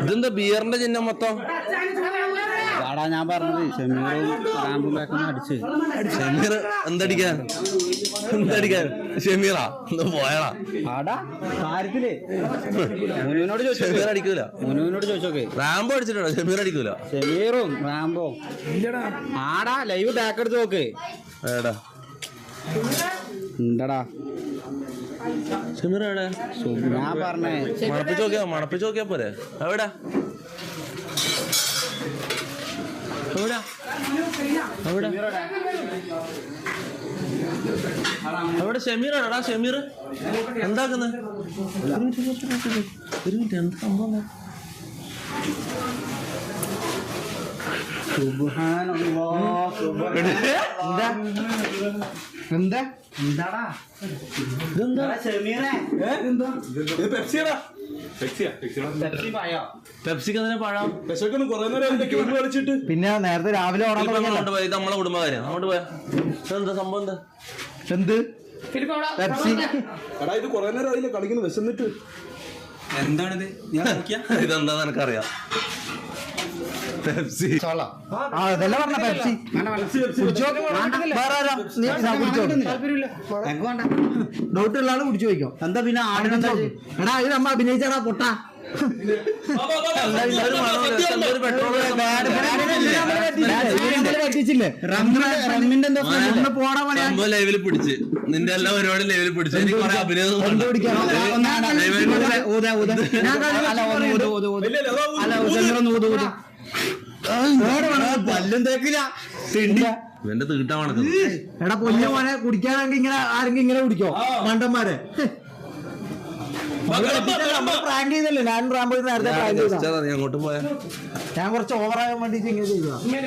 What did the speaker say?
ഇതെന്താ ബിയറിന്റെ ചിഹ്നം മൊത്തം? ഞാൻ പറഞ്ഞത് ഷമീറും അടിച്ച്. ഷമീർ എന്തടിക്കാൻ? ഷമീറാ എന്താ പോയടാ കാര്യത്തില് മുനുവിനോട് ചോദിച്ചു. ഷമീർ അടിക്കൂല. മുനുവിനോട് ചോദിച്ചോക്കെ. റാംബോ അടിച്ചിട്ടുണ്ടോ? ഷമീർ അടിക്കൂല. ഷമീറും റാംബോ ആടാ ലൈവ് ബാക്ക് എടുത്ത് നോക്ക്. എടാ എന്താടാ ഷമീർ എവിടെ? ഞാൻ പറഞ്ഞേ മണപ്പിച്ച് നോക്കിയാ പോരെ? എവിടെ അവിടെ ഷമീറാടാ. ഷമീർ എന്താക്കുന്നത്? ഒരു മിനിറ്റ് എന്താ സംഭവം? പിന്നെ നേരത്തെ രാവിലെ കൊണ്ടുപോയി നമ്മളെ കുടുംബകാര്യം അങ്ങോട്ട് പോയാ എന്താ സംഭവം? എന്താ എന്ത് പെപ്സി? ഇത് കൊറേ നേരം ആയില്ലേ കളിക്കുന്നു വിശന്നിട്ട്. എന്താണിത്? ഇതെന്താന്ന് എനിക്കറിയാം. പെപ്സി. അതല്ല പറഞ്ഞ പെപ്സി. ഡൗട്ടുള്ള ആള് കുടിച്ചു പോയിക്കോ. എന്താ പിന്നെ ആടിനെന്താ? എടാ ഇത് നമ്മ അഭിനയിച്ചാടാ പൊട്ടാ. ലൈവിൽ പിടിച്ച് നിന്റെ എല്ലാ പരിപാടി ലൈവിൽ പിടിച്ചു. എനിക്ക് കുറെ അഭിനയം പല്ലും തേക്കില്ല. എന്റെ തീട്ടാ മണക്കുന്നത്. എടാ പൊന്നു മോനെ കുടിക്കാണെങ്കിൽ ഇങ്ങനെ ആരെങ്കിലും ഇങ്ങനെ കുടിക്കോ മണ്ടന്മാരെ? പ്രാങ്ക് ചെയ്തല്ലേ? ഞാൻ റാംബോ നേരത്തെ പ്രാങ്ക് ചെയ്താ. അങ്ങോട്ട് പോയാ ഞാൻ കുറച്ച് ഓവറാകാൻ വേണ്ടിട്ട് ഇങ്ങനെ ചെയ്തതാ.